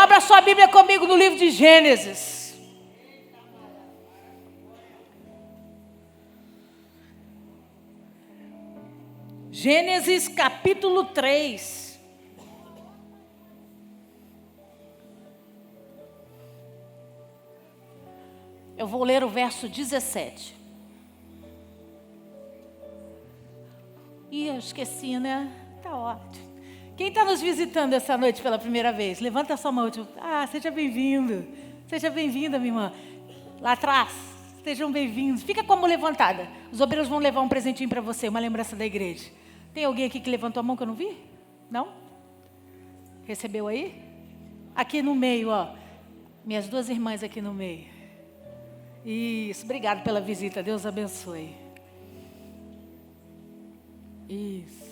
abra sua Bíblia comigo no livro de Gênesis. Gênesis capítulo 3. Eu vou ler o verso 17. Ih, eu esqueci, né? Tá ótimo. Quem está nos visitando essa noite pela primeira vez? Levanta a sua mão. Seja bem-vindo. Seja bem-vinda, minha irmã. Lá atrás, sejam bem-vindos. Fica com a mão levantada. Os obreiros vão levar um presentinho para você, uma lembrança da igreja. Tem alguém aqui que levantou a mão que eu não vi? Não? Recebeu aí? Aqui no meio, ó. Minhas duas irmãs aqui no meio. Isso, obrigado pela visita. Deus abençoe. Isso.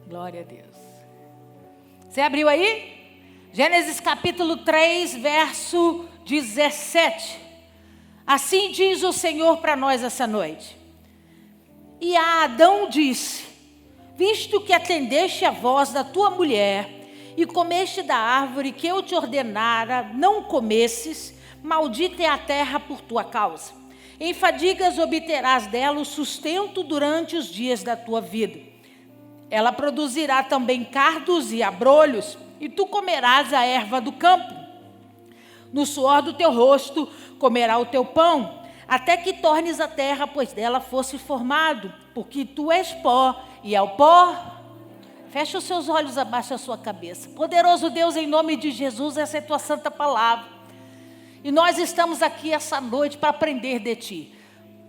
Glória a Deus. Você abriu aí? Gênesis capítulo 3, verso 17. Assim diz o Senhor para nós essa noite. E a Adão disse: visto que atendeste a voz da tua mulher e comeste da árvore que eu te ordenara não comesses, maldita é a terra por tua causa. Em fadigas obterás dela o sustento durante os dias da tua vida. Ela produzirá também cardos e abrolhos, e tu comerás a erva do campo. No suor do teu rosto comerá o teu pão, até que tornes a terra, pois dela fosse formado, porque tu és pó, e ao pó. Fecha os seus olhos, abaixa a sua cabeça. Poderoso Deus, em nome de Jesus, essa é a tua santa palavra. E nós estamos aqui essa noite para aprender de ti.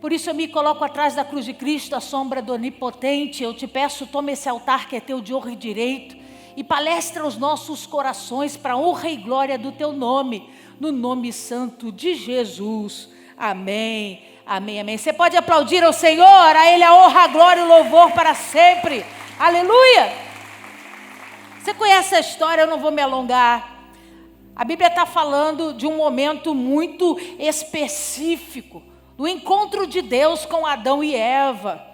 Por isso eu me coloco atrás da cruz de Cristo, a sombra do Onipotente. Eu te peço, toma esse altar que é teu de honra e direito, e palestra os nossos corações para a honra e glória do teu nome, no nome santo de Jesus. Amém, amém, amém. Você pode aplaudir ao Senhor, a Ele a honra, a glória e o louvor para sempre. Aleluia! Você conhece a história, eu não vou me alongar. A Bíblia está falando de um momento muito específico, do encontro de Deus com Adão e Eva,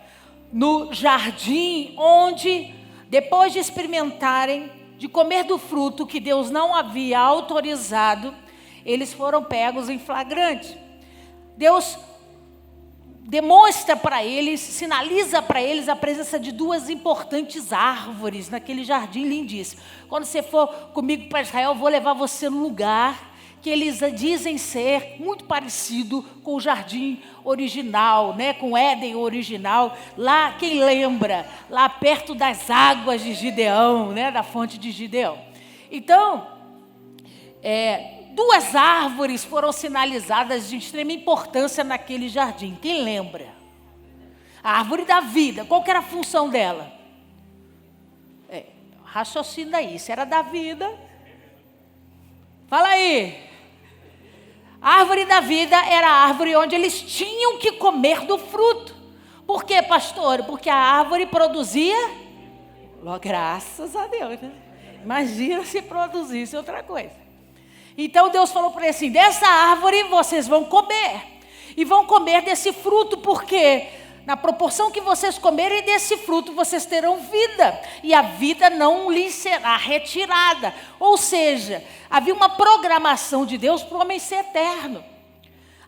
no jardim, onde, depois de experimentarem, de comer do fruto que Deus não havia autorizado, eles foram pegos em flagrante. Deus demonstra para eles, sinaliza para eles a presença de duas importantes árvores naquele jardim lindíssimo. Quando você for comigo para Israel, eu vou levar você num lugar que eles dizem ser muito parecido com o jardim original, né? Com o Éden original. Lá, quem lembra? Lá perto das águas de Gideão, né? Da fonte de Gideão. Então, duas árvores foram sinalizadas de extrema importância naquele jardim. Quem lembra? A árvore da vida. Qual que era a função dela? Raciocina aí. Se era da vida. Fala aí. A árvore da vida era a árvore onde eles tinham que comer do fruto. Por quê, pastor? Porque a árvore produzia. Graças a Deus, né? Imagina se produzisse outra coisa. Então Deus falou para eles assim: dessa árvore vocês vão comer. E vão comer desse fruto, porque na proporção que vocês comerem desse fruto, vocês terão vida. E a vida não lhes será retirada. Ou seja, havia uma programação de Deus para o homem ser eterno.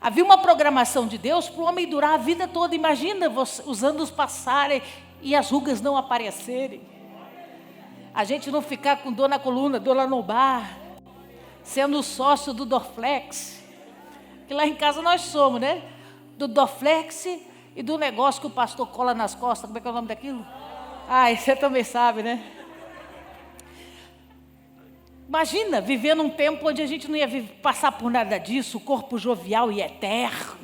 Havia uma programação de Deus para o homem durar a vida toda. Imagina os anos passarem e as rugas não aparecerem. A gente não ficar com dor na coluna, dor na lombar, sendo sócio do Dorflex, que lá em casa nós somos, né? Do Dorflex e do negócio que o pastor cola nas costas. Como é que é o nome daquilo? Você também sabe, né? Imagina viver num tempo onde a gente não ia passar por nada disso, o corpo jovial e eterno.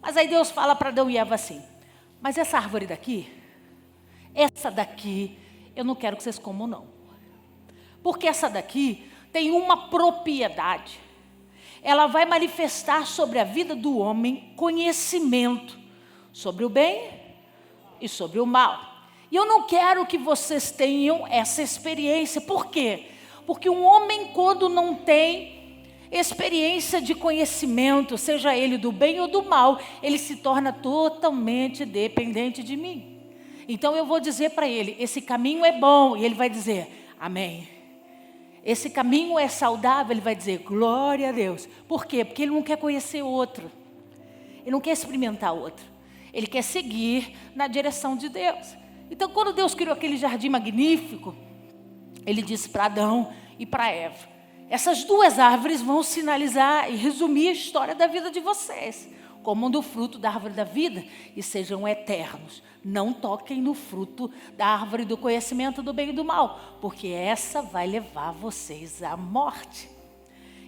Mas aí Deus fala para Adão e Eva assim: mas essa árvore daqui, eu não quero que vocês comam não. Porque essa daqui tem uma propriedade. Ela vai manifestar sobre a vida do homem conhecimento sobre o bem e sobre o mal. E eu não quero que vocês tenham essa experiência. Por quê? Porque um homem, quando não tem experiência de conhecimento, seja ele do bem ou do mal, ele se torna totalmente dependente de mim. Então eu vou dizer para ele: esse caminho é bom. E ele vai dizer: amém. esse caminho é saudável, ele vai dizer, glória a Deus. Por quê? Porque ele não quer conhecer outro. Ele não quer experimentar outro. Ele quer seguir na direção de Deus. Então, quando Deus criou aquele jardim magnífico, ele disse para Adão e para Eva, essas duas árvores vão sinalizar e resumir a história da vida de vocês. Comam do fruto da árvore da vida e sejam eternos. Não toquem no fruto da árvore do conhecimento do bem e do mal, porque essa vai levar vocês à morte.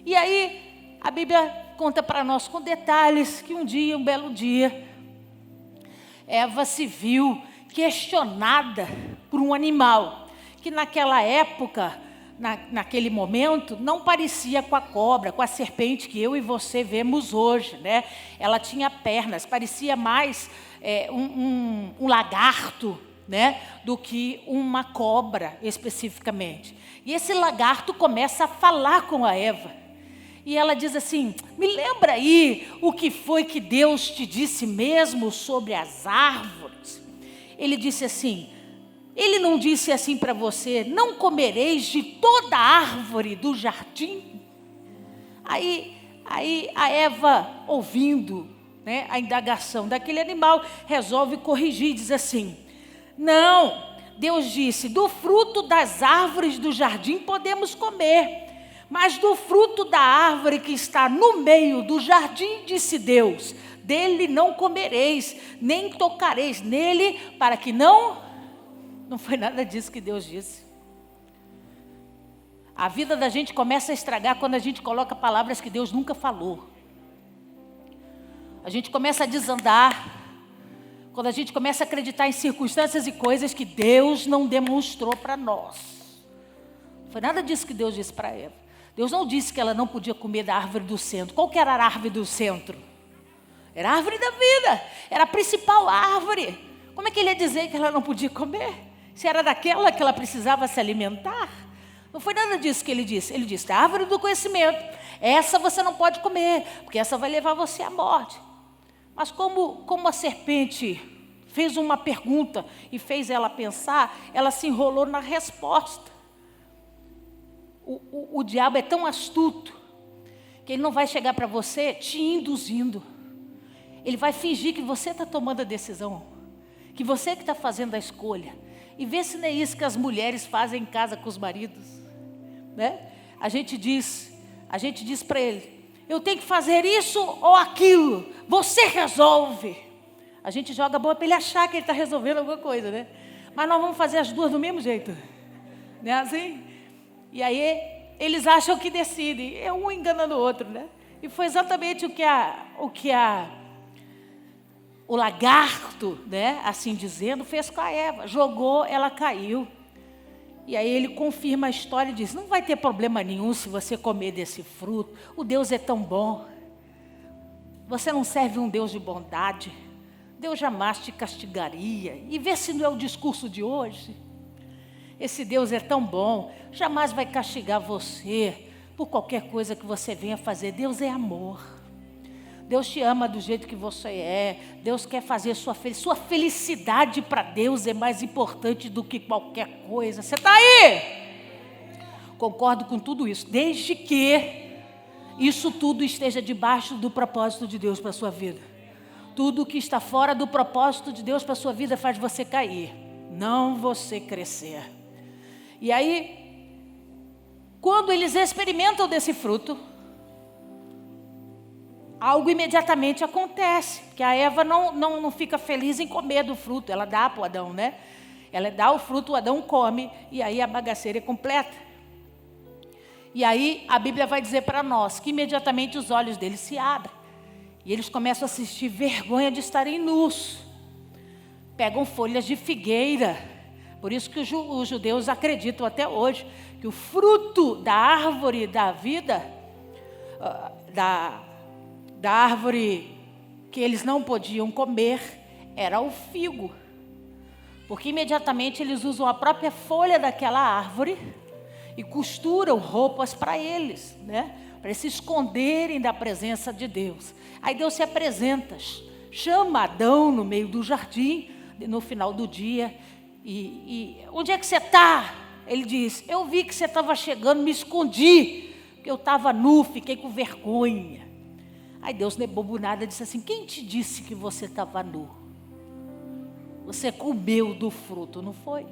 E aí, a Bíblia conta para nós com detalhes que um belo dia, Eva se viu questionada por um animal, que naquela época, naquele momento, não parecia com a cobra, com a serpente que eu e você vemos hoje, né? Ela tinha pernas, parecia mais um lagarto, né? Do que uma cobra especificamente. E esse lagarto começa a falar com a Eva. E ela diz assim, me lembra aí o que foi que Deus te disse mesmo sobre as árvores? Ele disse assim, ele não disse assim para você, não comereis de toda árvore do jardim? Aí a Eva, ouvindo, né, a indagação daquele animal, resolve corrigir, diz assim, não, Deus disse, do fruto das árvores do jardim podemos comer, mas do fruto da árvore que está no meio do jardim, disse Deus, dele não comereis, nem tocareis nele, para que não foi nada disso que Deus disse. A vida da gente começa a estragar quando a gente coloca palavras que Deus nunca falou. A gente começa a desandar quando a gente começa a acreditar em circunstâncias e coisas que Deus não demonstrou para nós. Não foi nada disso que Deus disse para Eva. Deus não disse que ela não podia comer da árvore do centro. Qual que era a árvore do centro? Era a árvore da vida. Era a principal árvore. Como é que ele ia dizer que ela não podia comer? Se era daquela que ela precisava se alimentar? Não foi nada disso que ele disse. Ele disse, a árvore do conhecimento, essa você não pode comer, porque essa vai levar você à morte. Mas como a serpente fez uma pergunta e fez ela pensar, ela se enrolou na resposta. O diabo é tão astuto, que ele não vai chegar para você te induzindo. Ele vai fingir que você está tomando a decisão, que você que está fazendo a escolha. E vê se não é isso que as mulheres fazem em casa com os maridos, né? A gente diz para ele, eu tenho que fazer isso ou aquilo, você resolve. A gente joga a bola para ele achar que ele está resolvendo alguma coisa, né? Mas nós vamos fazer as duas do mesmo jeito, não é assim? E aí eles acham que decidem, é um enganando o outro, né? E foi exatamente o que o lagarto, né, assim dizendo, fez com a Eva. Jogou, ela caiu. E aí ele confirma a história e diz, não vai ter problema nenhum se você comer desse fruto. O Deus é tão bom. Você não serve um Deus de bondade. Deus jamais te castigaria. E vê se não é o discurso de hoje. Esse Deus é tão bom, jamais vai castigar você por qualquer coisa que você venha fazer. Deus é amor. Deus te ama do jeito que você é. Deus quer fazer sua felicidade para Deus é mais importante do que qualquer coisa. Você está aí? Concordo com tudo isso, desde que isso tudo esteja debaixo do propósito de Deus para a sua vida. Tudo que está fora do propósito de Deus para a sua vida faz você cair, não você crescer. E aí, quando eles experimentam desse fruto, algo imediatamente acontece, que a Eva não fica feliz em comer do fruto, ela dá para o Adão, né? Ela dá o fruto, o Adão come, e aí a bagaceira é completa. E aí a Bíblia vai dizer para nós que imediatamente os olhos deles se abrem, e eles começam a sentir vergonha de estarem nus. Pegam folhas de figueira, por isso que os judeus acreditam até hoje, que o fruto da árvore da vida, da árvore que eles não podiam comer, era o figo. Porque imediatamente eles usam a própria folha daquela árvore e costuram roupas para eles, né? Para eles se esconderem da presença de Deus. Aí Deus se apresenta, chama Adão no meio do jardim, no final do dia, e onde é que você está? Ele diz: eu vi que você estava chegando, me escondi, porque eu estava nu, fiquei com vergonha. Aí Deus, não é bobo nada, disse assim: quem te disse que você estava nu? Você comeu do fruto, não foi?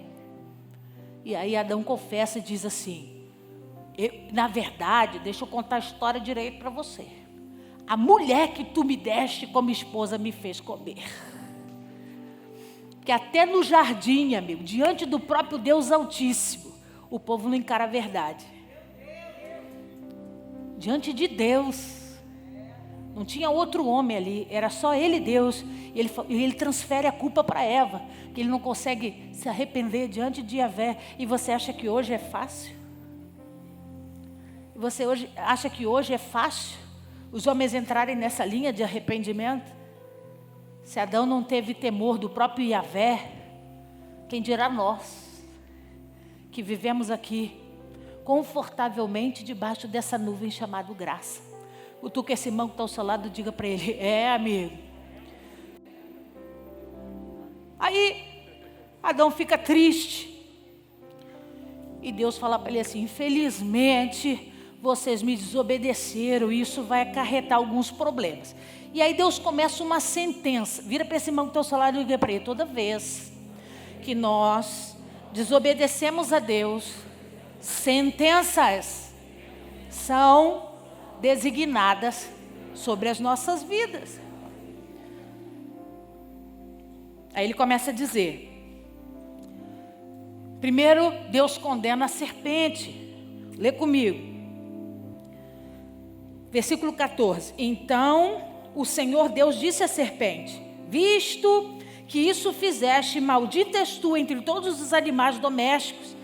E aí Adão confessa e diz assim: na verdade, deixa eu contar a história direito para você. A mulher que tu me deste como esposa me fez comer. Que até no jardim, amigo, diante do próprio Deus Altíssimo, o povo não encara a verdade. Diante de Deus, não tinha outro homem ali, era só ele e Deus. E ele transfere a culpa para Eva, que ele não consegue se arrepender diante de Yahvé. E você acha que hoje é fácil? Você hoje acha que hoje é fácil os homens entrarem nessa linha de arrependimento? Se Adão não teve temor do próprio Yahvé, quem dirá nós, que vivemos aqui confortavelmente debaixo dessa nuvem chamada graça? Cutuca esse irmão que está ao seu lado e diga para ele: é, amigo. Aí Adão fica triste e Deus fala para ele assim: infelizmente vocês me desobedeceram e isso vai acarretar alguns problemas. E aí Deus começa uma sentença. Vira para esse irmão que está ao seu lado e diga para ele: toda vez que nós desobedecemos a Deus, sentenças são designadas sobre as nossas vidas. Aí ele começa a dizer: primeiro, Deus condena a serpente. Lê comigo. Versículo 14. Então o Senhor Deus disse à serpente: visto que isso fizeste, maldita és tu entre todos os animais domésticos,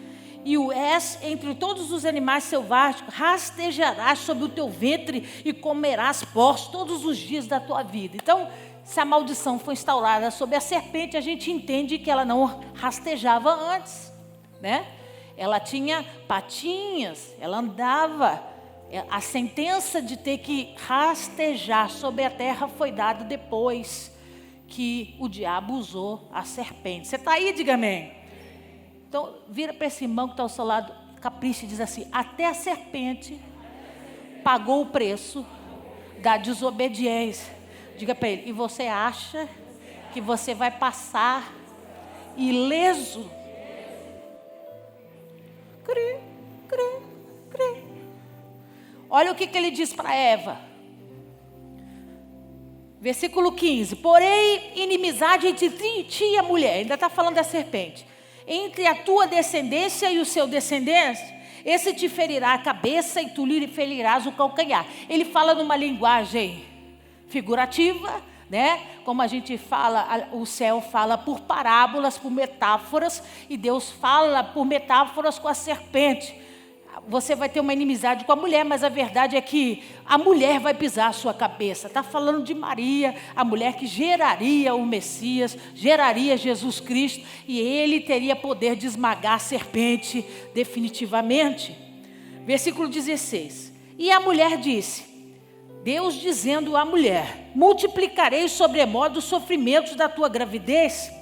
e o és entre todos os animais selváticos, rastejarás sobre o teu ventre e comerás pós todos os dias da tua vida. Então, se a maldição foi instaurada sobre a serpente, a gente entende que ela não rastejava antes, né? Ela tinha patinhas, ela andava. A sentença de ter que rastejar sobre a terra foi dada depois que o diabo usou a serpente. Você está aí? Diga amém. Então, vira para esse irmão que está ao seu lado, capricha e diz assim: até a serpente pagou o preço da desobediência. Diga para ele: e você acha que você vai passar ileso? Cri, cri, cri. Olha o que ele diz para Eva. Versículo 15. Porém, inimizade entre ti e a mulher. Ainda está falando da serpente. Entre a tua descendência e o seu descendente, esse te ferirá a cabeça e tu lhe ferirás o calcanhar. Ele fala numa linguagem figurativa, né? Como a gente fala, o céu fala por parábolas, por metáforas, e Deus fala por metáforas com a serpente. Você vai ter uma inimizade com a mulher, mas a verdade é que a mulher vai pisar a sua cabeça. Está falando de Maria, a mulher que geraria o Messias, geraria Jesus Cristo, e ele teria poder de esmagar a serpente definitivamente. Versículo 16. E a mulher disse, Deus dizendo à mulher: multiplicarei sobremodo os sofrimentos da tua gravidez.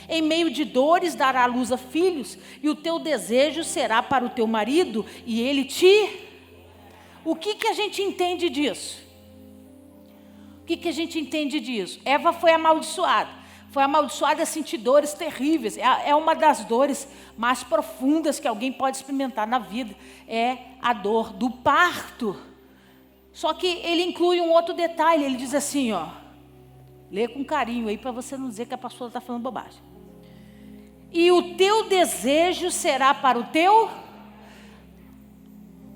Em meio de dores dará à luz a filhos, e o teu desejo será para o teu marido, e ele te... O que a gente entende disso? O que a gente entende disso? Eva foi amaldiçoada. Foi amaldiçoada a sentir dores terríveis. É uma das dores mais profundas que alguém pode experimentar na vida. É a dor do parto. Só que ele inclui um outro detalhe. Ele diz assim, ó. Lê com carinho aí para você não dizer que a pastora está falando bobagem. E o teu desejo será para o teu...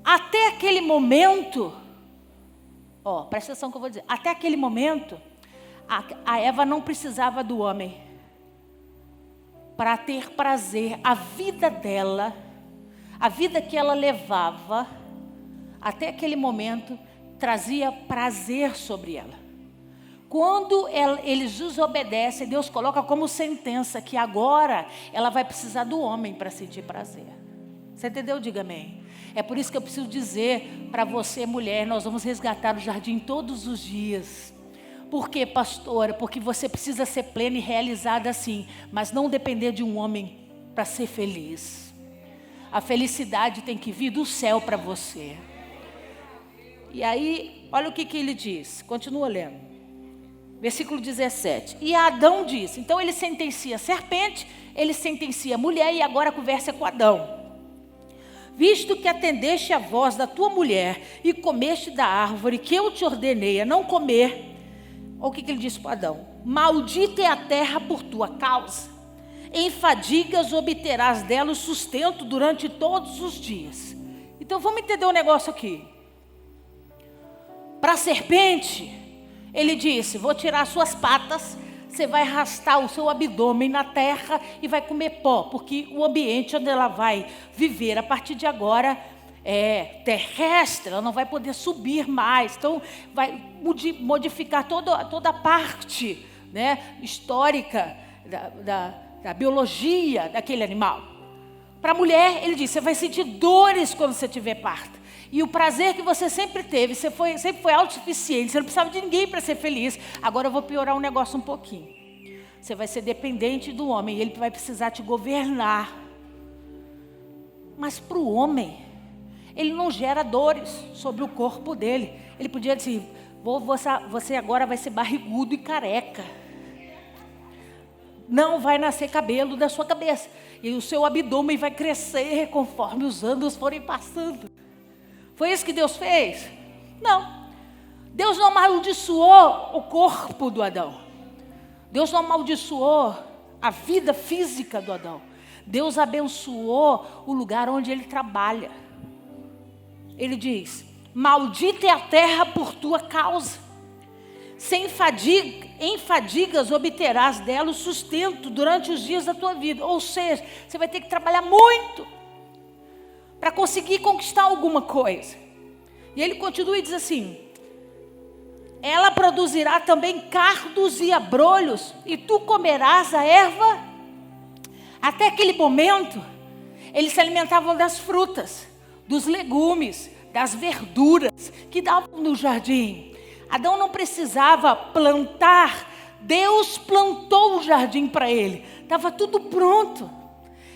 Até aquele momento... Ó, presta atenção que eu vou dizer. Até aquele momento, a Eva não precisava do homem para ter prazer. A vida dela, a vida que ela levava, até aquele momento, trazia prazer sobre ela. Quando eles desobedecem, Deus coloca como sentença que agora ela vai precisar do homem para sentir prazer. Você entendeu? Diga amém. É por isso que eu preciso dizer para você, mulher, nós vamos resgatar o jardim todos os dias. Por quê, pastora? Porque você precisa ser plena e realizada assim, mas não depender de um homem para ser feliz. A felicidade tem que vir do céu para você. E aí, olha o que ele diz. Continua lendo. Versículo 17. E Adão disse. Então ele sentencia a serpente, ele sentencia a mulher e agora a conversa é com Adão. Visto que atendeste a voz da tua mulher e comeste da árvore que eu te ordenei a não comer. Olha o que ele disse para Adão. Maldita é a terra por tua causa. Em fadigas obterás dela o sustento durante todos os dias. Então vamos entender um negócio aqui. Para a serpente, ele disse, vou tirar suas patas, você vai arrastar o seu abdômen na terra e vai comer pó, porque o ambiente onde ela vai viver a partir de agora é terrestre, ela não vai poder subir mais, então vai modificar toda a parte, né, histórica da biologia daquele animal. Para a mulher, ele disse, você vai sentir dores quando você tiver parto. E o prazer que você sempre teve, sempre foi autossuficiente, você não precisava de ninguém para ser feliz. Agora eu vou piorar um negócio um pouquinho. Você vai ser dependente do homem, ele vai precisar te governar. Mas para o homem, ele não gera dores sobre o corpo dele. Ele podia dizer, você agora vai ser barrigudo e careca. Não vai nascer cabelo da sua cabeça. E o seu abdômen vai crescer conforme os anos forem passando. Foi isso que Deus fez? Não. Deus não amaldiçoou o corpo do Adão. Deus não amaldiçoou a vida física do Adão. Deus abençoou o lugar onde ele trabalha. Ele diz, maldita é a terra por tua causa. Em fadigas obterás dela o sustento durante os dias da tua vida. Ou seja, você vai ter que trabalhar muito para conseguir conquistar alguma coisa. E ele continua e diz assim, ela produzirá também cardos e abrolhos, e tu comerás a erva. Até aquele momento, eles se alimentavam das frutas, dos legumes, das verduras que davam no jardim. Adão não precisava plantar, Deus plantou o jardim para ele, estava tudo pronto.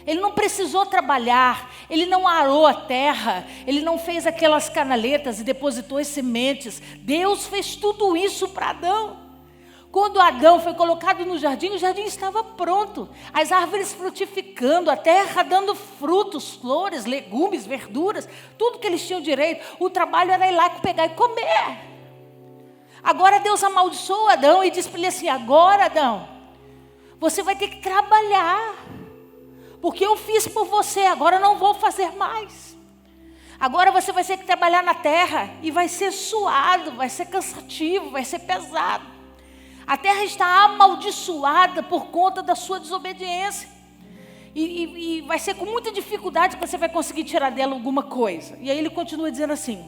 Ele não precisou trabalhar, ele não arou a terra, ele não fez aquelas canaletas e depositou as sementes. Deus fez tudo isso para Adão. Quando Adão foi colocado no jardim, o jardim estava pronto. As árvores frutificando, a terra dando frutos, flores, legumes, verduras, tudo que eles tinham direito. O trabalho era ir lá pegar e comer. Agora Deus amaldiçoou Adão e disse para ele assim, agora Adão, você vai ter que trabalhar. Porque eu fiz por você, agora eu não vou fazer mais. Agora você vai ter que trabalhar na terra e vai ser suado, vai ser cansativo, vai ser pesado. A terra está amaldiçoada por conta da sua desobediência. E vai ser com muita dificuldade que você vai conseguir tirar dela alguma coisa. E aí ele continua dizendo assim,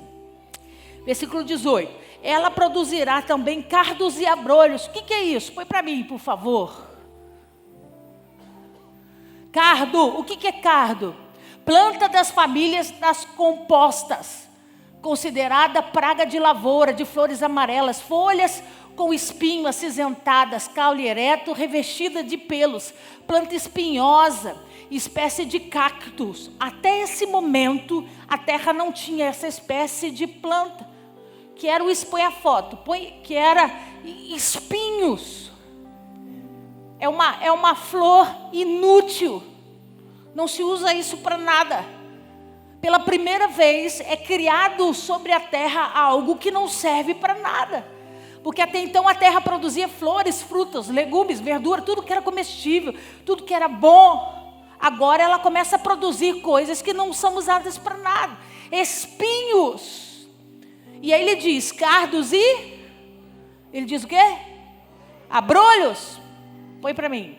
versículo 18. Ela produzirá também cardos e abrolhos. O que é isso? Põe para mim, por favor. Cardo, o que é cardo? Planta das famílias das compostas, considerada praga de lavoura, de flores amarelas, folhas com espinho acinzentadas, caule ereto, revestida de pelos, planta espinhosa, espécie de cactus. Até esse momento, a terra não tinha essa espécie de planta, que era põe a foto, que era espinhos. É uma flor inútil. Não se usa isso para nada. Pela primeira vez é criado sobre a terra algo que não serve para nada. Porque até então a terra produzia flores, frutas, legumes, verdura, tudo que era comestível, tudo que era bom. Agora ela começa a produzir coisas que não são usadas para nada. Espinhos. E aí ele diz, cardos e... Ele diz o quê? Abrolhos. Põe para mim.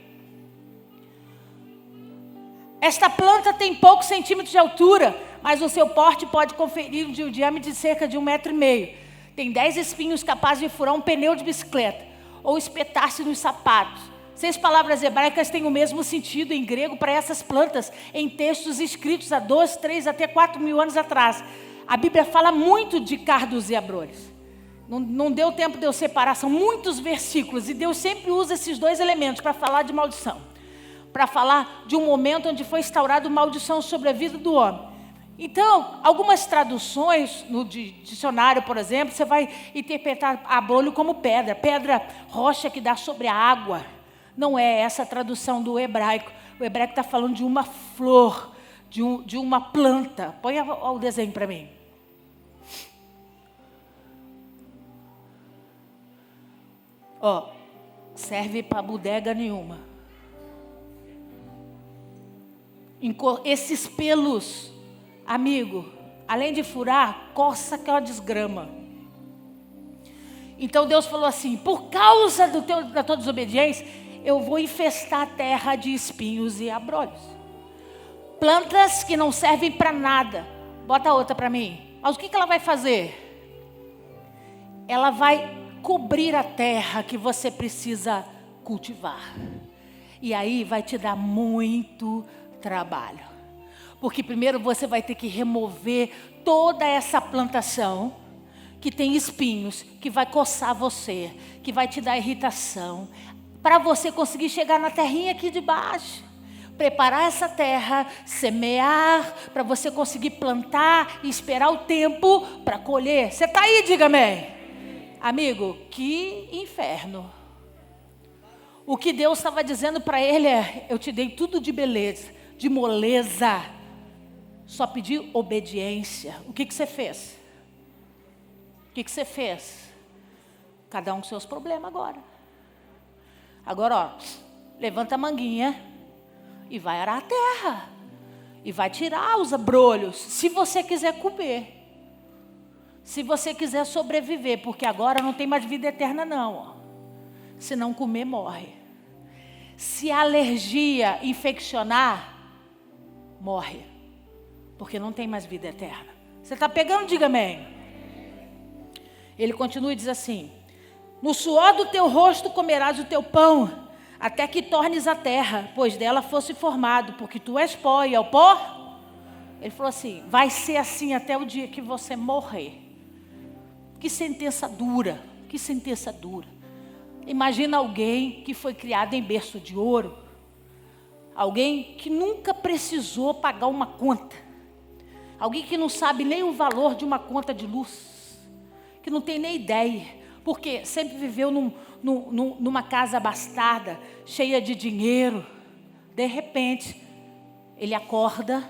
Esta planta tem poucos centímetros de altura, mas o seu porte pode conferir um diâmetro de cerca de 1,5 metro. Tem 10 espinhos capazes de furar um pneu de bicicleta ou espetar-se nos sapatos. 6 palavras hebraicas têm o mesmo sentido em grego para essas plantas em textos escritos há 2, 3, até 4 mil anos atrás. A Bíblia fala muito de cardos e abrolhos. Não deu tempo de eu separar, são muitos versículos e Deus sempre usa esses 2 elementos para falar de maldição. para falar de um momento onde foi instaurada maldição sobre a vida do homem. Então, algumas traduções, no dicionário, por exemplo, você vai interpretar abrolho como pedra. Pedra, rocha que dá sobre a água. Não é essa a tradução do hebraico. O hebraico está falando de uma flor, de uma planta. Põe o desenho para mim. Ó, serve para bodega nenhuma. Esses pelos, amigo, além de furar, coça aquela desgrama. Então Deus falou assim: por causa da tua desobediência, eu vou infestar a terra de espinhos e abrolhos. Plantas que não servem para nada. Bota outra para mim. Mas o que ela vai fazer? Ela vai cobrir a terra que você precisa cultivar. E aí vai te dar muito trabalho. Porque primeiro você vai ter que remover toda essa plantação que tem espinhos, que vai coçar você, que vai te dar irritação, para você conseguir chegar na terrinha aqui de baixo. Preparar essa terra, semear, para você conseguir plantar e esperar o tempo para colher. Você está aí, diga amém. Amigo, que inferno. O que Deus estava dizendo para ele é: eu te dei tudo de beleza, de moleza, só pedi obediência. O que você fez? O que você fez? Cada um com seus problemas agora. Agora, ó, levanta a manguinha e vai arar a terra. E vai tirar os abrolhos, se você quiser comer. Se você quiser sobreviver, porque agora não tem mais vida eterna não. Ó. Se não comer, morre. Se a alergia infeccionar, morre. Porque não tem mais vida eterna. Você está pegando? Diga amém. Ele continua e diz assim: no suor do teu rosto comerás o teu pão, até que tornes a terra, pois dela fosse formado, porque tu és pó e ao pó. Ele falou assim: vai ser assim até o dia que você morrer. Que sentença dura, que sentença dura. Imagina alguém que foi criado em berço de ouro, alguém que nunca precisou pagar uma conta, alguém que não sabe nem o valor de uma conta de luz, que não tem nem ideia, porque sempre viveu numa casa abastada, cheia de dinheiro. De repente, ele acorda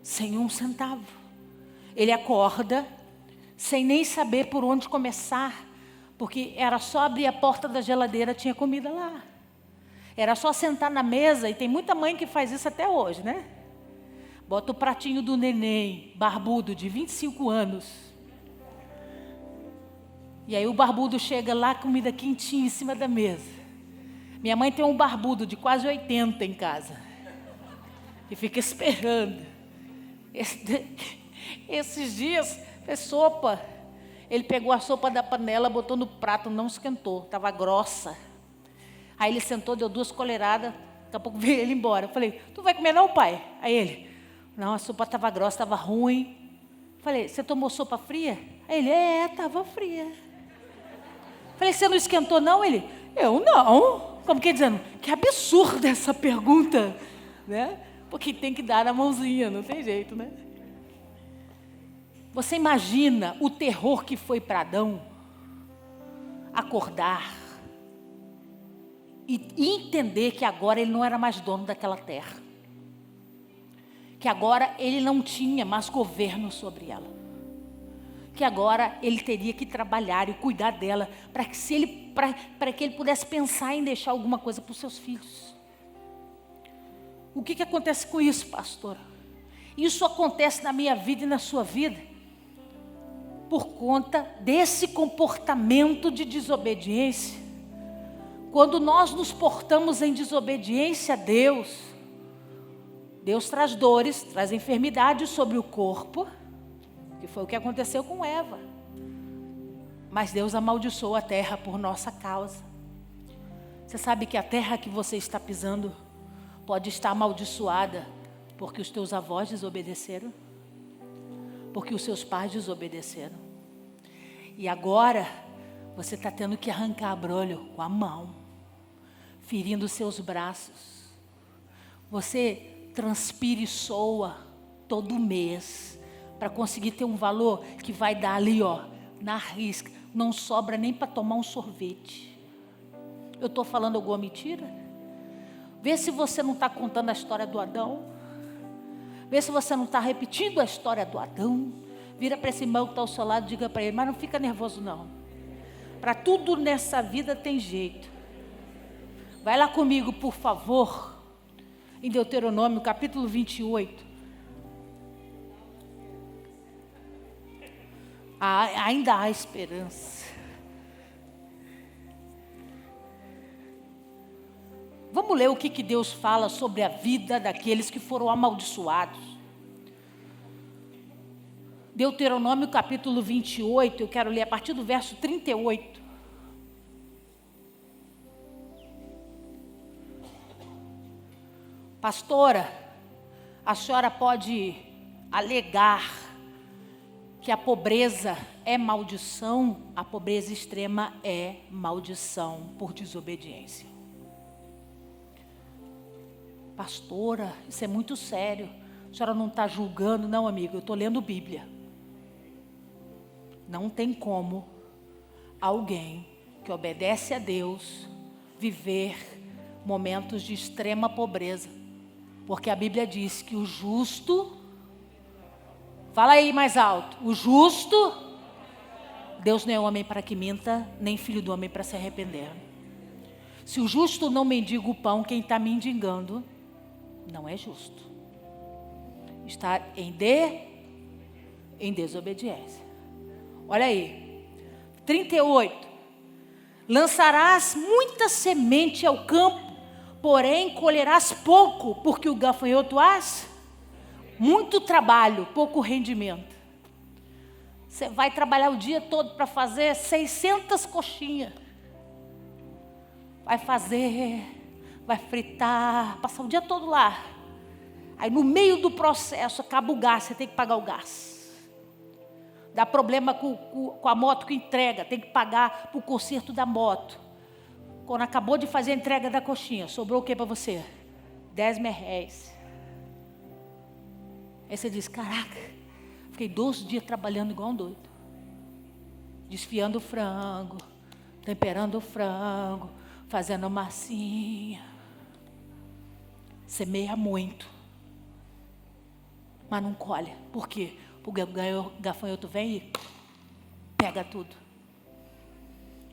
sem um centavo. Ele acorda sem nem saber por onde começar, porque era só abrir a porta da geladeira, tinha comida lá. Era só sentar na mesa, e tem muita mãe que faz isso até hoje, né? Bota o pratinho do neném, barbudo, de 25 anos. E aí o barbudo chega lá, comida quentinha em cima da mesa. Minha mãe tem um barbudo de quase 80 em casa. E fica esperando. Esses dias, fez sopa. Ele pegou a sopa da panela, botou no prato, não esquentou, estava grossa. Aí ele sentou, deu 2 colheradas, daqui a pouco veio ele embora. Eu falei: tu vai comer não, pai? Aí ele: não, a sopa estava grossa, estava ruim. Eu falei: você tomou sopa fria? Aí ele: estava fria. Eu falei: você não esquentou não? Ele: eu não. Como que dizendo, que absurda essa pergunta, né? Porque tem que dar na mãozinha, não tem jeito, né? Você imagina o terror que foi para Adão acordar e entender que agora ele não era mais dono daquela terra, que agora ele não tinha mais governo sobre ela, que agora ele teria que trabalhar e cuidar dela para que ele pudesse pensar em deixar alguma coisa para os seus filhos. O que acontece com isso, pastora? Isso acontece na minha vida e na sua vida por conta desse comportamento de desobediência. Quando nós nos portamos em desobediência a Deus, Deus traz dores, traz enfermidades sobre o corpo, que foi o que aconteceu com Eva. Mas Deus amaldiçoou a terra por nossa causa. Você sabe que a terra que você está pisando pode estar amaldiçoada porque os teus avós desobedeceram? Porque os seus pais desobedeceram. E agora, você está tendo que arrancar abrolho com a mão, ferindo os seus braços, você transpira e soa todo mês para conseguir ter um valor que vai dar ali, ó, na risca. Não sobra nem para tomar um sorvete. Eu estou falando alguma mentira? Vê se você não está contando a história do Adão. Vê se você não está repetindo a história do Adão. Vira para esse irmão que está ao seu lado e diga para ele, mas não fica nervoso não. Para tudo nessa vida tem jeito. Vai lá comigo, por favor, em Deuteronômio, capítulo 28. Ainda há esperança. Vamos ler o que Deus fala sobre a vida daqueles que foram amaldiçoados. Deuteronômio capítulo 28, eu quero ler a partir do verso 38. Pastora, a senhora pode alegar que a pobreza é maldição, a pobreza extrema é maldição por desobediência. Pastora, isso é muito sério. A senhora não está julgando, não, amigo, eu estou lendo Bíblia. Não tem como alguém que obedece a Deus viver momentos de extrema pobreza. Porque a Bíblia diz que o justo, fala aí mais alto, o justo, Deus não é homem para que minta, nem filho do homem para se arrepender. Se o justo não mendiga o pão, quem está mendigando não é justo. Está em desobediência. Olha aí, 38. Lançarás muita semente ao campo, porém colherás pouco, porque o gafanhoto hás muito trabalho, pouco rendimento. Você vai trabalhar o dia todo para fazer 600 coxinhas. Vai fazer, vai fritar, passar o dia todo lá. Aí no meio do processo acaba o gás, você tem que pagar o gás. Dá problema com a moto que entrega, tem que pagar para o conserto da moto. Quando acabou de fazer a entrega da coxinha, sobrou o que para você? 10 merréis. Aí você diz, caraca, fiquei 12 dias trabalhando igual um doido. Desfiando o frango, temperando o frango, fazendo massinha. Semeia muito, mas não colhe. Por quê? Porque o gafanhoto vem e pega tudo.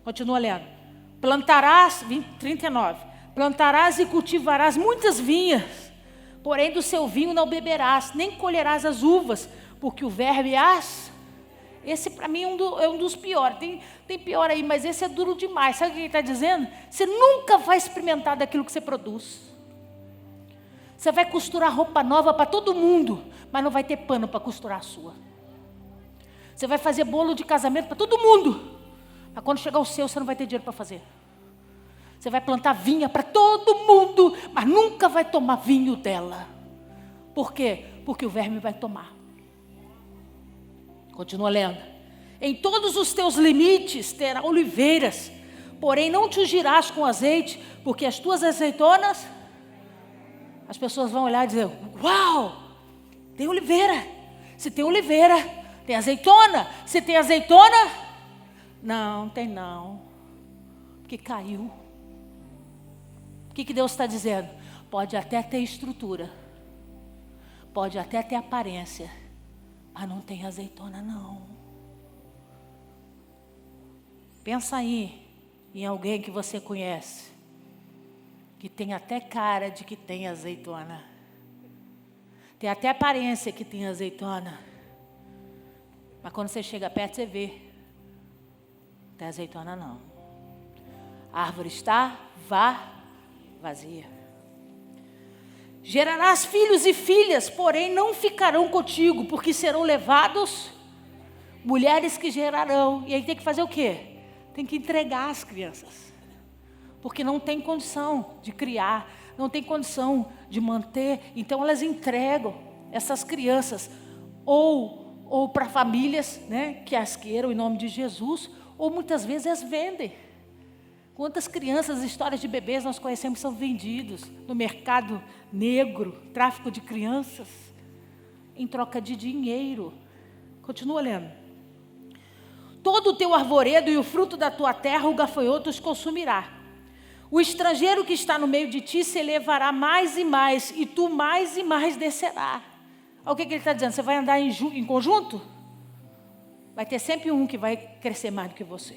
Continua lendo. Plantarás, 39, plantarás e cultivarás muitas vinhas, porém do seu vinho não beberás, nem colherás as uvas, porque o verme as... Esse para mim é um dos piores, tem pior aí, mas esse é duro demais. Sabe o que ele está dizendo? Você nunca vai experimentar daquilo que você produz. Você vai costurar roupa nova para todo mundo, mas não vai ter pano para costurar a sua. Você vai fazer bolo de casamento para todo mundo, mas quando chegar o seu, você não vai ter dinheiro para fazer. Você vai plantar vinha para todo mundo, mas nunca vai tomar vinho dela. Por quê? Porque o verme vai tomar. Continua lendo. Em todos os teus limites terá oliveiras, porém não te ungirás com azeite, porque as tuas azeitonas... As pessoas vão olhar e dizer, uau, tem oliveira. Se tem oliveira, tem azeitona. Se tem azeitona, não tem não. Porque caiu. O que Deus está dizendo? Pode até ter estrutura. Pode até ter aparência. Mas não tem azeitona não. Pensa aí em alguém que você conhece, que tem até cara de que tem azeitona. Tem até aparência que tem azeitona. Mas quando você chega perto, você vê. Não tem azeitona não. A árvore está vazia. Gerarás filhos e filhas, porém não ficarão contigo, porque serão levados mulheres que gerarão. E aí tem que fazer o quê? Tem que entregar as crianças. Porque não tem condição de criar, não tem condição de manter. Então elas entregam essas crianças ou para famílias, né, que as queiram em nome de Jesus, ou muitas vezes as vendem. Quantas crianças, histórias de bebês nós conhecemos que são vendidos no mercado negro, tráfico de crianças, em troca de dinheiro. Continua lendo. Todo o teu arvoredo e o fruto da tua terra o gafanhoto os consumirá. O estrangeiro que está no meio de ti se elevará mais e mais, e tu mais e mais descerá. Olha o que ele está dizendo, você vai andar em conjunto? Vai ter sempre um que vai crescer mais do que você.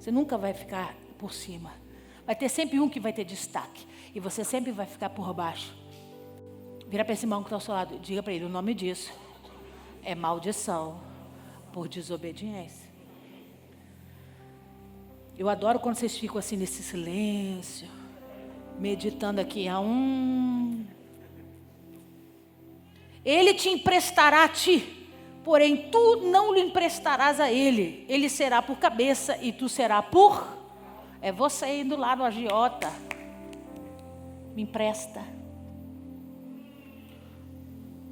Você nunca vai ficar por cima. Vai ter sempre um que vai ter destaque. E você sempre vai ficar por baixo. Vira para esse irmão que está ao seu lado. Diga para ele, o nome disso é maldição por desobediência. Eu adoro quando vocês ficam assim nesse silêncio. Meditando aqui. Ele te emprestará a ti. Porém, tu não lhe emprestarás a ele. Ele será por cabeça e tu será por... É você indo lá no agiota. Me empresta.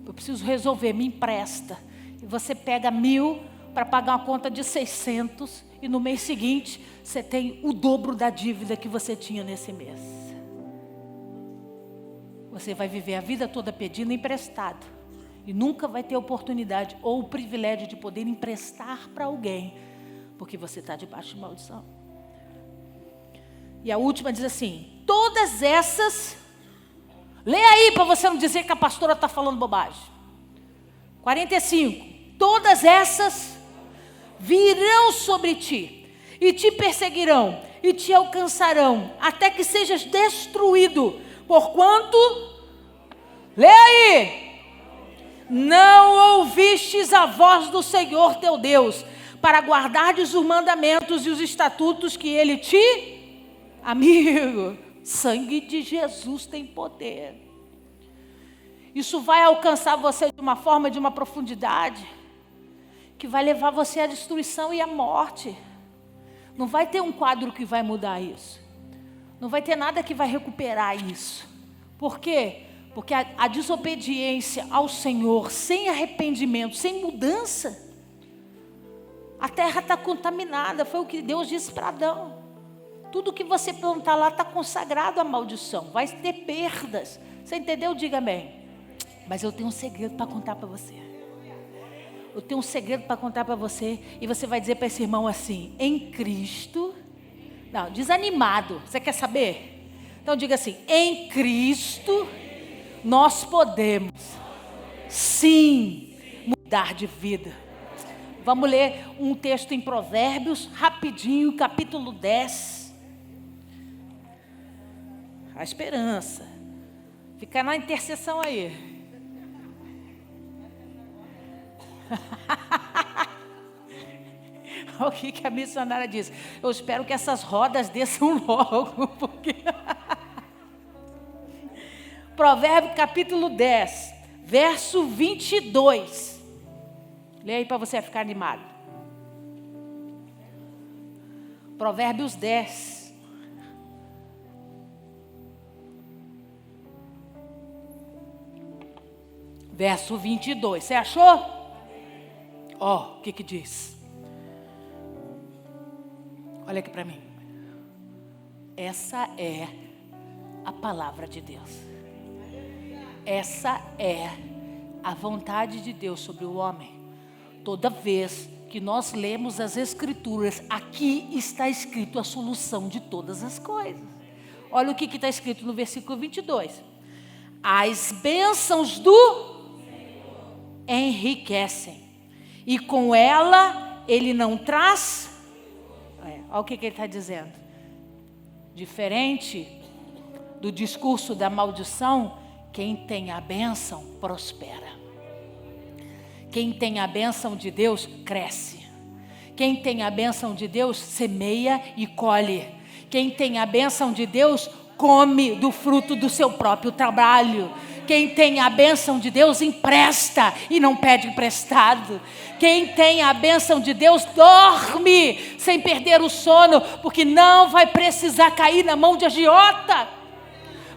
Eu preciso resolver, me empresta. E você pega 1.000 para pagar uma conta de 600. E no mês seguinte, você tem o dobro da dívida que você tinha nesse mês. Você vai viver a vida toda pedindo emprestado. E nunca vai ter oportunidade ou o privilégio de poder emprestar para alguém. Porque você está debaixo de maldição. E a última diz assim, todas essas... Lê aí para você não dizer que a pastora está falando bobagem. 45. Todas essas virão sobre ti. E te perseguirão. E te alcançarão. Até que sejas destruído. Porquanto... Lê aí. Não ouvistes a voz do Senhor teu Deus, para guardardes os mandamentos e os estatutos que Ele te... Amigo, sangue de Jesus tem poder. Isso vai alcançar você de uma forma, de uma profundidade, que vai levar você à destruição e à morte. Não vai ter um quadro que vai mudar isso. Não vai ter nada que vai recuperar isso. Por quê? Porque a desobediência ao Senhor, sem arrependimento, sem mudança, a terra está contaminada. Foi o que Deus disse para Adão. Tudo que você plantar lá está consagrado à maldição. Vai ter perdas. Você entendeu? Diga amém. Mas eu tenho um segredo para contar para você. Eu tenho um segredo para contar para você. E você vai dizer para esse irmão assim, em Cristo... Não, desanimado. Você quer saber? Então diga assim, em Cristo... Nós podemos, sim, mudar de vida. Vamos ler um texto em Provérbios, rapidinho, capítulo 10. A esperança. Fica na intercessão aí. Olha o que a missionária diz. Eu espero que essas rodas desçam logo, porque... Provérbio capítulo 10, verso 22. Lê aí para você ficar animado. Provérbios 10. Verso 22. Você achou? Ó, o que diz? Olha aqui para mim. Essa é a palavra de Deus. Essa é a vontade de Deus sobre o homem. Toda vez que nós lemos as Escrituras, aqui está escrito a solução de todas as coisas. Olha o que está escrito no versículo 22. As bênçãos do Senhor enriquecem, e com ela Ele não traz... Olha o que ele está dizendo. Diferente do discurso da maldição, quem tem a bênção prospera. Quem tem a bênção de Deus cresce. Quem tem a bênção de Deus semeia e colhe. Quem tem a bênção de Deus come do fruto do seu próprio trabalho. Quem tem a bênção de Deus empresta e não pede emprestado. Quem tem a bênção de Deus dorme sem perder o sono, porque não vai precisar cair na mão de agiota.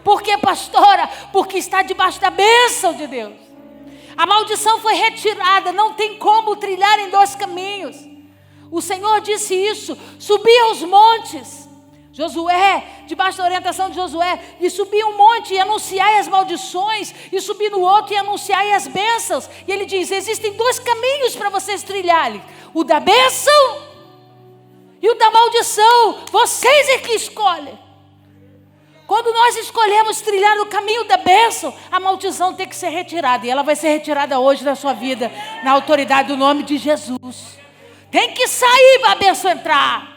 Por que, pastora? Porque está debaixo da bênção de Deus. A maldição foi retirada, não tem como trilhar em dois caminhos. O Senhor disse isso, subi aos montes. Josué, debaixo da orientação de Josué, e subir um monte e anunciar as maldições, e subir no outro e anunciar as bênçãos. E ele diz: existem 2 caminhos para vocês trilharem: o da bênção e o da maldição. Vocês é que escolhem. Quando nós escolhemos trilhar o caminho da bênção, a maldição tem que ser retirada. E ela vai ser retirada hoje da sua vida, na autoridade do nome de Jesus. Tem que sair para a bênção entrar.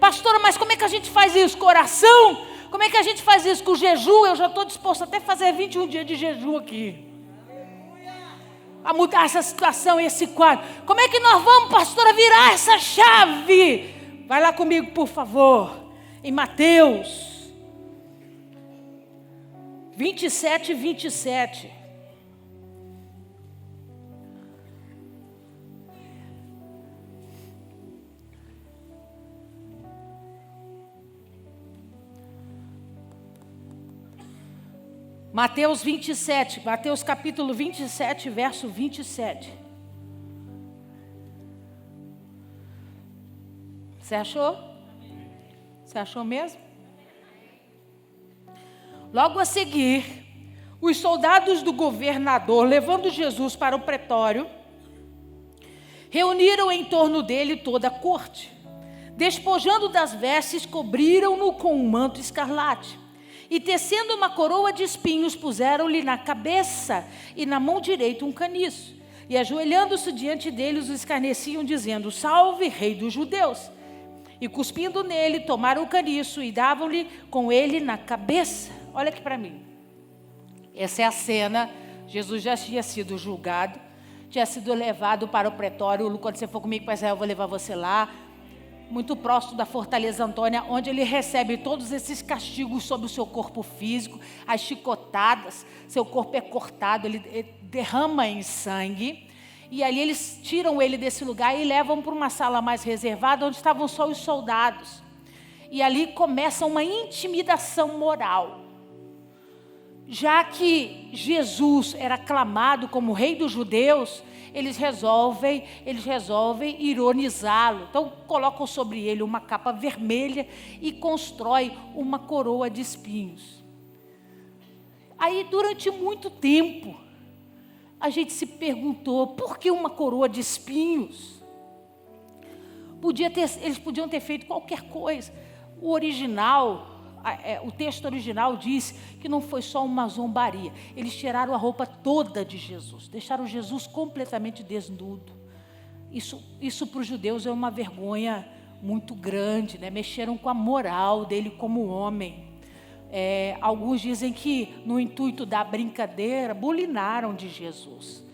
Pastora, mas como é que a gente faz isso? Com oração? Como é que a gente faz isso? Com jejum? Eu já estou disposto até a fazer 21 dias de jejum aqui. A mudar essa situação, esse quadro. Como é que nós vamos, pastora, virar essa chave? Vai lá comigo, por favor. Em Mateus 27, 27. Mateus 27, Mateus capítulo 27, verso 27. Você achou? Você achou mesmo? Logo a seguir, os soldados do governador, levando Jesus para o pretório, reuniram em torno dele toda a corte. Despojando das vestes, cobriram-no com um manto escarlate. E tecendo uma coroa de espinhos, puseram-lhe na cabeça e na mão direita um caniço. E ajoelhando-se diante deles, os escarneciam, dizendo: Salve, rei dos judeus! E cuspindo nele, tomaram o caniço e davam-lhe com ele na cabeça. Olha aqui para mim. Essa é a cena. Jesus já tinha sido julgado, tinha sido levado para o pretório. Quando você for comigo para Israel, eu vou levar você lá. Muito próximo da Fortaleza Antônia, onde ele recebe todos esses castigos sobre o seu corpo físico, as chicotadas, seu corpo é cortado, ele derrama em sangue, e ali eles tiram ele desse lugar e levam para uma sala mais reservada, onde estavam só os soldados, e ali começa uma intimidação moral. Já que Jesus era aclamado como rei dos judeus, eles resolvem ironizá-lo. Então colocam sobre ele uma capa vermelha e constrói uma coroa de espinhos. Aí durante muito tempo a gente se perguntou: por que uma coroa de espinhos? Eles podiam ter feito qualquer coisa. O texto original diz que não foi só uma zombaria. Eles tiraram a roupa toda de Jesus, deixaram Jesus completamente desnudo. Isso para os judeus é uma vergonha muito grande, né? Mexeram com a moral dele como homem. Alguns dizem que no intuito da brincadeira, bulinaram de Jesus.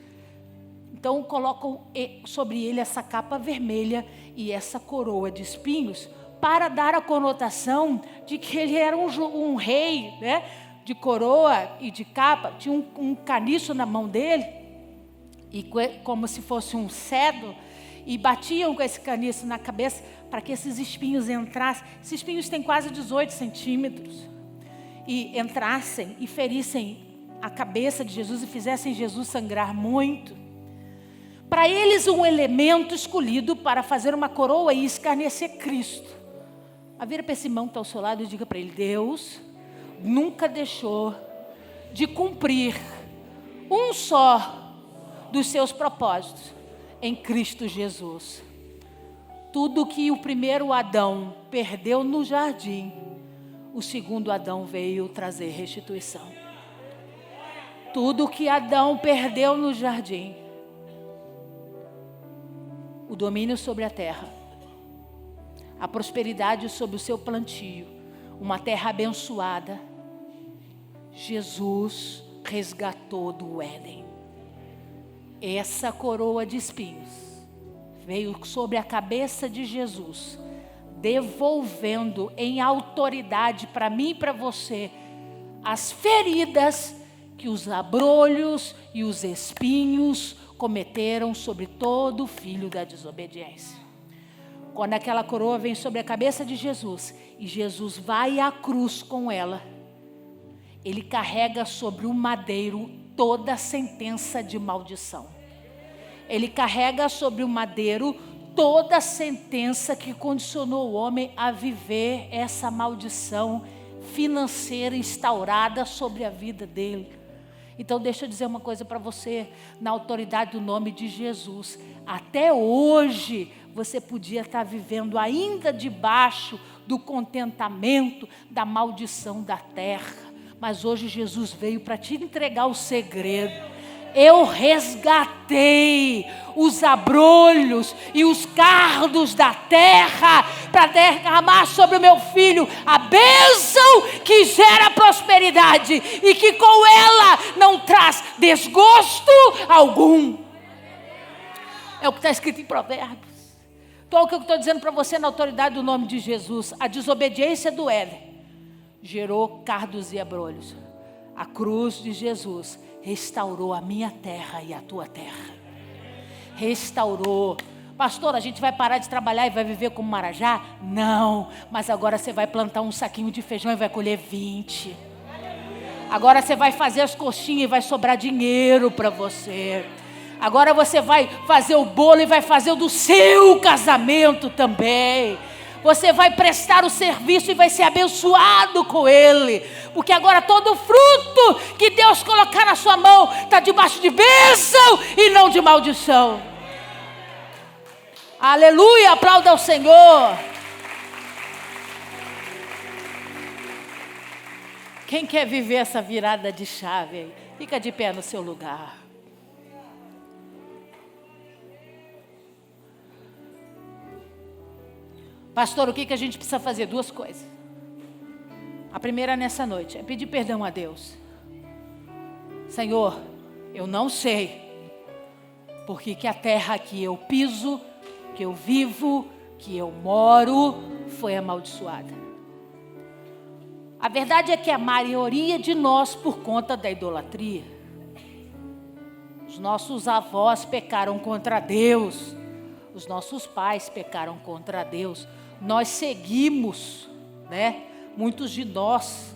Então colocam sobre ele essa capa vermelha e essa coroa de espinhos, para dar a conotação de que ele era um rei, né? De coroa e de capa. Tinha um caniço na mão dele, e como se fosse um cedro, e batiam com esse caniço na cabeça para que esses espinhos entrassem. Esses espinhos têm quase 18 centímetros. E entrassem e ferissem a cabeça de Jesus e fizessem Jesus sangrar muito. Para eles, um elemento escolhido para fazer uma coroa e escarnecer Cristo. Vira para esse irmão que está ao seu lado e diga para ele: Deus nunca deixou de cumprir um só dos seus propósitos em Cristo Jesus. Tudo que o primeiro Adão perdeu no jardim, o segundo Adão veio trazer restituição. Tudo que Adão perdeu no jardim, o domínio sobre a terra, a prosperidade sobre o seu plantio, uma terra abençoada, Jesus resgatou do Éden. Essa coroa de espinhos veio sobre a cabeça de Jesus, devolvendo em autoridade para mim e para você as feridas que os abrolhos e os espinhos cometeram sobre todo filho da desobediência. Quando aquela coroa vem sobre a cabeça de Jesus e Jesus vai à cruz com ela, ele carrega sobre o madeiro toda a sentença de maldição. Ele carrega sobre o madeiro toda a sentença que condicionou o homem a viver essa maldição financeira instaurada sobre a vida dele. Então deixa eu dizer uma coisa para você, na autoridade do nome de Jesus, até hoje você podia estar vivendo ainda debaixo do contentamento, da maldição da terra, mas hoje Jesus veio para te entregar o segredo. Eu resgatei os abrolhos e os cardos da terra para derramar sobre o meu filho a bênção que gera prosperidade e que com ela não traz desgosto algum. É o que está escrito em Provérbios. Então, o que eu estou dizendo para você na autoridade do nome de Jesus, a desobediência do Éden gerou cardos e abrolhos. A cruz de Jesus restaurou a minha terra e a tua terra. Restaurou. Pastor, a gente vai parar de trabalhar e vai viver como Marajá? Não, mas agora você vai plantar um saquinho de feijão e vai colher 20. Agora você vai fazer as coxinhas e vai sobrar dinheiro para você. Agora você vai fazer o bolo e vai fazer o do seu casamento também. Você vai prestar o serviço e vai ser abençoado com ele. Porque agora todo fruto que Deus colocar na sua mão está debaixo de bênção e não de maldição. Aleluia, aplauda ao Senhor. Quem quer viver essa virada de chave? Fica de pé no seu lugar. Pastor, o que a gente precisa fazer? 2 coisas. A primeira nessa noite é pedir perdão a Deus. Senhor, eu não sei porque que a terra que eu piso, que eu vivo, que eu moro, foi amaldiçoada. A verdade é que a maioria de nós, por conta da idolatria, os nossos avós pecaram contra Deus, os nossos pais pecaram contra Deus. Nós seguimos, muitos de nós,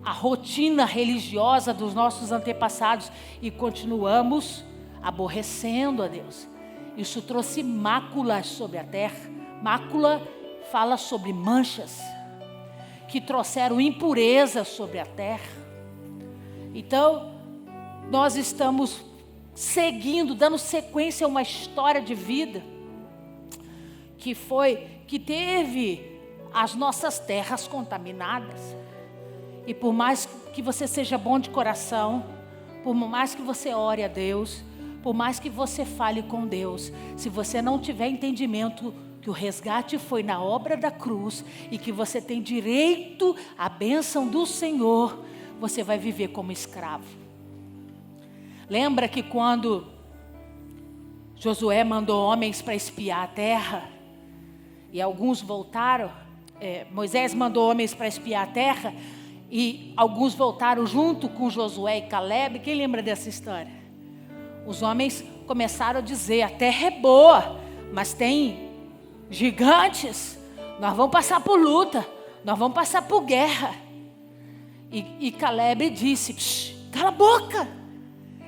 a rotina religiosa dos nossos antepassados e continuamos aborrecendo a Deus. Isso trouxe máculas sobre a terra. Mácula fala sobre manchas que trouxeram impureza sobre a terra. Então, nós estamos seguindo, dando sequência a uma história de vida que teve as nossas terras contaminadas. E por mais que você seja bom de coração, por mais que você ore a Deus, por mais que você fale com Deus, se você não tiver entendimento que o resgate foi na obra da cruz e que você tem direito à bênção do Senhor, você vai viver como escravo. Lembra que quando Josué mandou homens para espiar a terra, e alguns voltaram, Moisés mandou homens para espiar a terra, e alguns voltaram junto com Josué e Caleb. Quem lembra dessa história? Os homens começaram a dizer, a terra é boa, mas tem gigantes, nós vamos passar por luta, nós vamos passar por guerra. E Caleb disse, cala a boca,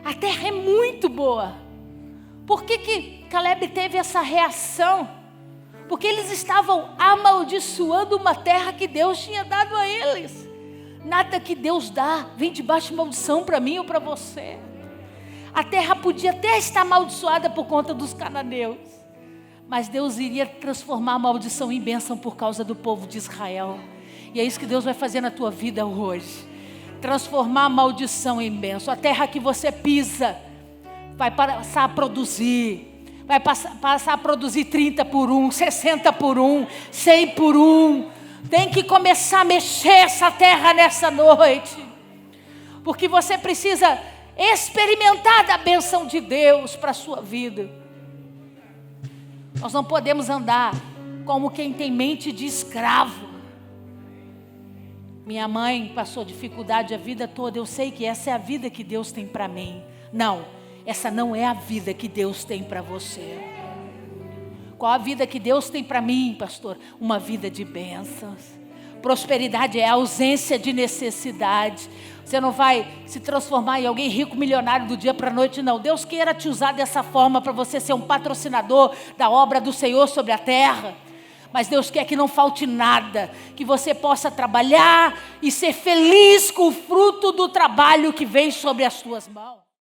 a terra é muito boa. Por que Caleb teve essa reação? Porque eles estavam amaldiçoando uma terra que Deus tinha dado a eles. Nada que Deus dá vem debaixo de maldição para mim ou para você. A terra podia até estar amaldiçoada por conta dos cananeus, mas Deus iria transformar a maldição em bênção por causa do povo de Israel. E é isso que Deus vai fazer na tua vida hoje. Transformar a maldição em bênção. A terra que você pisa vai passar a produzir. Vai passar a produzir 30 por 1, 60 por 1, 100 por 1. Tem que começar a mexer essa terra nessa noite. Porque você precisa experimentar da bênção de Deus para a sua vida. Nós não podemos andar como quem tem mente de escravo. Minha mãe passou dificuldade a vida toda. Eu sei que essa é a vida que Deus tem para mim. Não, essa não é a vida que Deus tem para você. Qual a vida que Deus tem para mim, pastor? Uma vida de bênçãos. Prosperidade é a ausência de necessidade. Você não vai se transformar em alguém rico, milionário do dia para a noite, não. Deus queira te usar dessa forma para você ser um patrocinador da obra do Senhor sobre a terra. Mas Deus quer que não falte nada, que você possa trabalhar e ser feliz com o fruto do trabalho que vem sobre as tuas mãos.